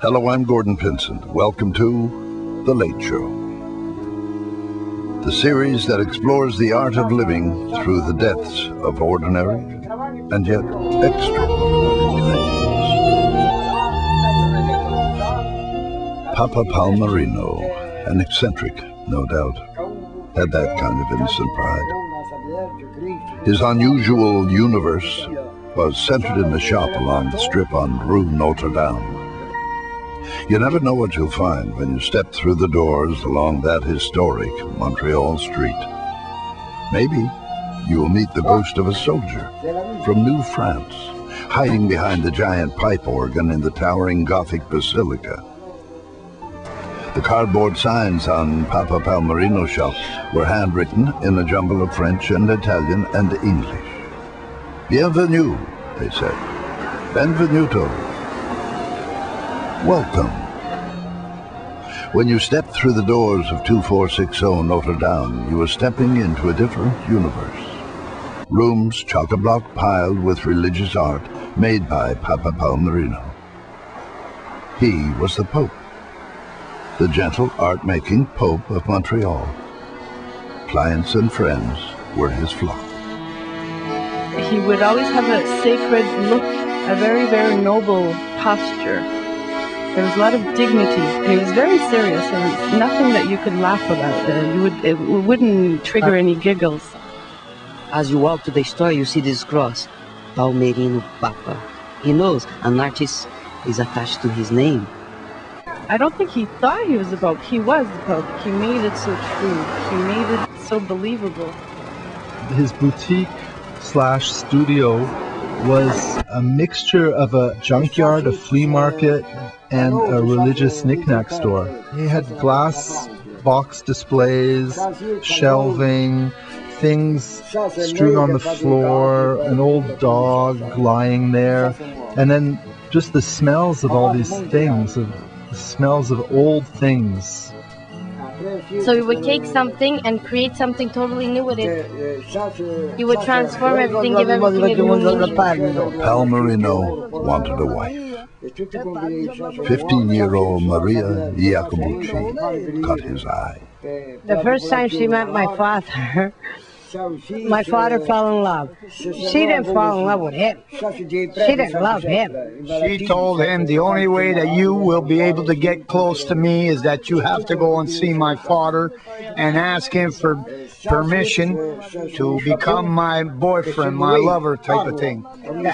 Hello, I'm Gordon Pinsent. Welcome to The Late Show, the series that explores the art of living through the deaths of ordinary and yet extraordinary names. Papa Palmerino, an eccentric, no doubt, had that kind of innocent pride. His unusual universe was centered in the shop along the strip on Rue Notre-Dame. You never know what you'll find when you step through the doors along that historic Montreal street. Maybe you will meet the ghost of a soldier from New France, hiding behind the giant pipe organ in the towering Gothic basilica. The cardboard signs on Papa Palmerino's shop were handwritten in a jumble of French and Italian and English. Bienvenue, they said. Benvenuto. Welcome. When you stepped through the doors of 2460 Notre-Dame, you were stepping into a different universe. Rooms chock-a-block piled with religious art made by Papa Palmerino. He was the Pope, the gentle art-making Pope of Montreal. Clients and friends were his flock. He would always have a sacred look, a very, very noble posture. There was a lot of dignity, and he was very serious, and nothing that you could laugh about. It wouldn't trigger any giggles. As you walk to the store, you see this cross, Palmerino Papa. He knows an artist is attached to his name. I don't think he thought he was the Pope. He was the Pope. He made it so true. He made it so believable. His boutique/studio was a mixture of a junkyard, a flea market, and a religious knick-knack store. He had glass box displays, shelving, things strewn on the floor, an old dog lying there, and then just the smells of all these things, the smells of old things. So you would take something and create something totally new with it. You would transform everything, give everything a new meaning. Palmerino wanted a wife. 15-year-old Maria Iacobucci caught his eye. The first time she met my father fell in love. She didn't fall in love with him. She didn't love him. She told him the only way that you will be able to get close to me is that you have to go and see my father and ask him for permission to become my boyfriend, my lover type of thing. They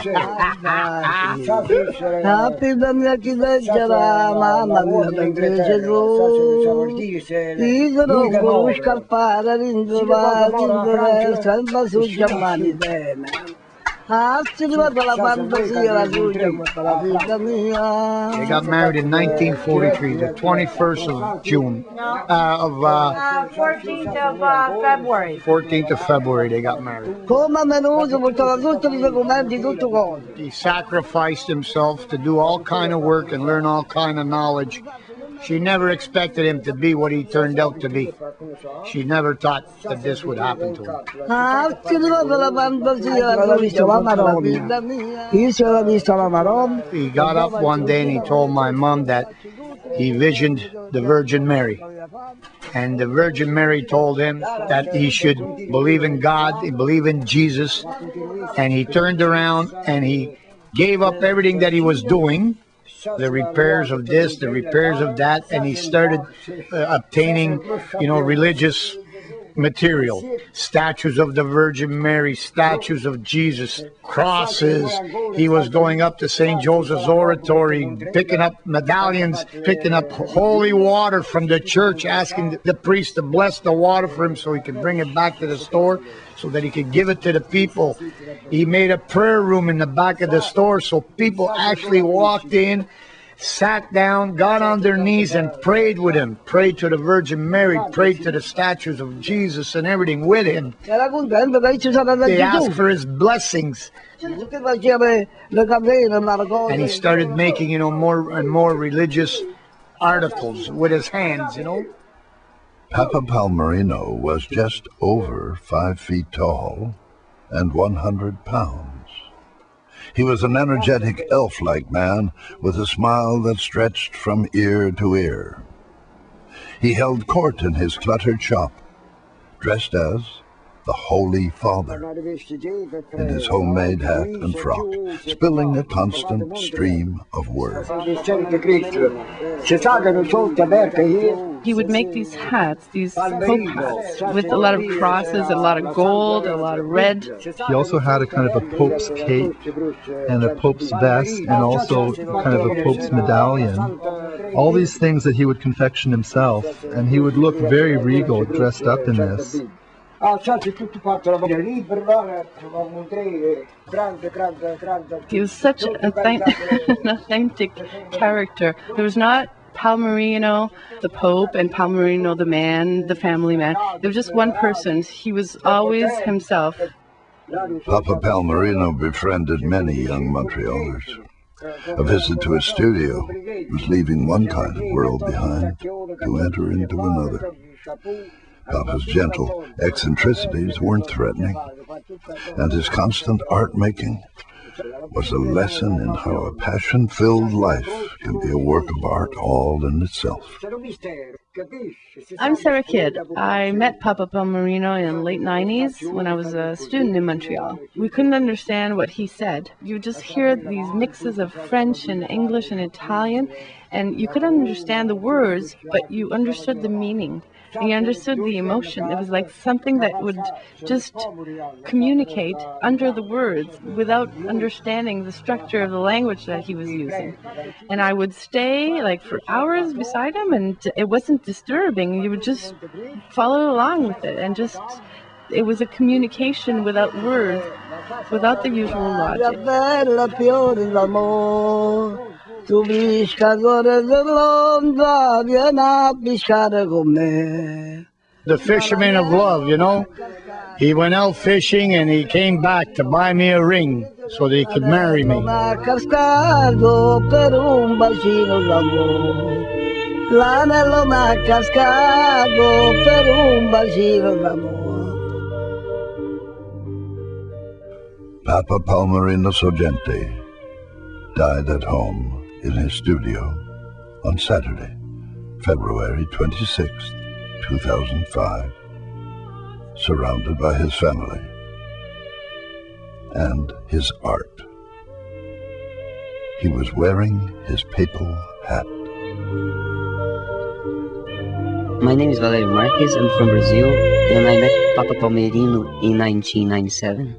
got married in 1943, the 21st of June, 14th of February. 14th of February they got married. He sacrificed himself to do all kind of work and learn all kind of knowledge. She never expected him to be what he turned out to be. She never thought that this would happen to him. He got up one day and he told my mom that he visioned the Virgin Mary. And the Virgin Mary told him that he should believe in God, believe in Jesus. And he turned around and he gave up everything that he was doing, the repairs of this, the repairs of that, and he started obtaining, religious material, statues of the Virgin Mary, statues of Jesus, crosses. He was going up to St. Joseph's Oratory, picking up medallions, picking up holy water from the church, asking the priest to bless the water for him so he could bring it back to the store, so that he could give it to the people. He made a prayer room in the back of the store so people actually walked in, sat down, got on their knees and prayed with him, prayed to the Virgin Mary, prayed to the statues of Jesus and everything with him. They asked for his blessings. And he started making, more and more religious articles with his hands, Papa Palmerino was just over 5 feet tall and 100 pounds. He was an energetic elf-like man with a smile that stretched from ear to ear. He held court in his cluttered shop, dressed as the Holy Father, in his homemade hat and frock, spilling a constant stream of words. He would make these hats, these pope hats, with a lot of crosses, a lot of gold, a lot of red. He also had a kind of a pope's cape and a pope's vest and also kind of a pope's medallion. All these things that he would confection himself, and he would look very regal dressed up in this. He was such an authentic character. There was not Palmerino, the Pope, and Palmerino, the man, the family man. There was just one person. He was always himself. Papa Palmerino befriended many young Montrealers. A visit to his studio was leaving one kind of world behind to enter into another. Papa's gentle eccentricities weren't threatening, and his constant art-making was a lesson in how a passion-filled life can be a work of art all in itself. I'm Sarah Kidd. I met Papa Palmerino in the late 90s when I was a student in Montreal. We couldn't understand what he said. You just hear these mixes of French and English and Italian, and you couldn't understand the words, but you understood the meaning. And you understood the emotion. It was like something that would just communicate under the words without understanding the structure of the language that he was using. And I would stay like for hours beside him, and it wasn't disturbing. You would just follow along with it, and just, it was a communication without words, without the usual logic. The fisherman of love, you know. He went out fishing and he came back to buy me a ring so that he could marry me. Papa Palmerino Sorgente died at home in his studio on Saturday, February 26, 2005, surrounded by his family and his art. He was wearing his papal hat. My name is Valerio Marques. I'm from Brazil, and I met Papa Palmerino in 1997.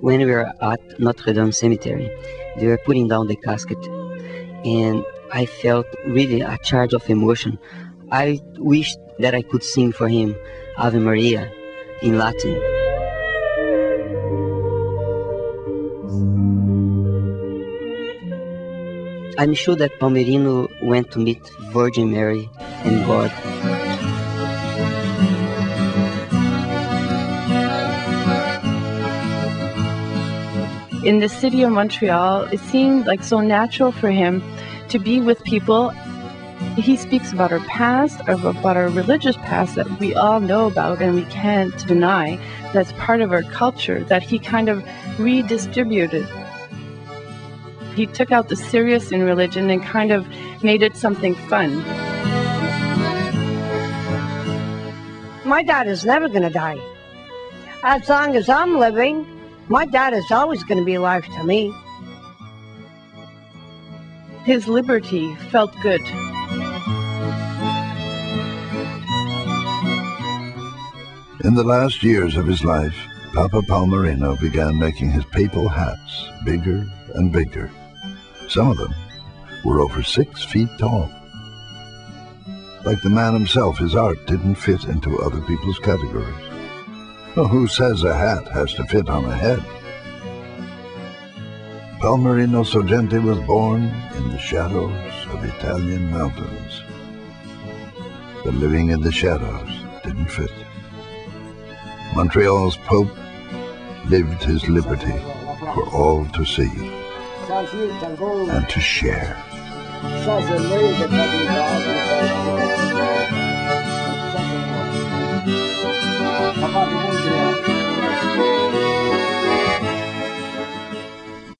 When we were at Notre-Dame Cemetery, they were putting down the casket, and I felt really a charge of emotion. I wished that I could sing for him Ave Maria in Latin. I'm sure that Palmerino went to meet Virgin Mary and God. In the city of Montreal, it seemed like so natural for him to be with people. He speaks about our past, about our religious past that we all know about and we can't deny. That's part of our culture that he kind of redistributed. He took out the serious in religion and kind of made it something fun. My dad is never going to die. As long as I'm living, my dad is always going to be alive to me. His liberty felt good. In the last years of his life, Papa Palmerino began making his papal hats bigger and bigger. Some of them were over 6 feet tall. Like the man himself, his art didn't fit into other people's categories. Well, who says a hat has to fit on a head? Palmerino Sorgente was born in the shadows of Italian mountains. But living in the shadows didn't fit. Montreal's Pope lived his liberty for all to see and to share.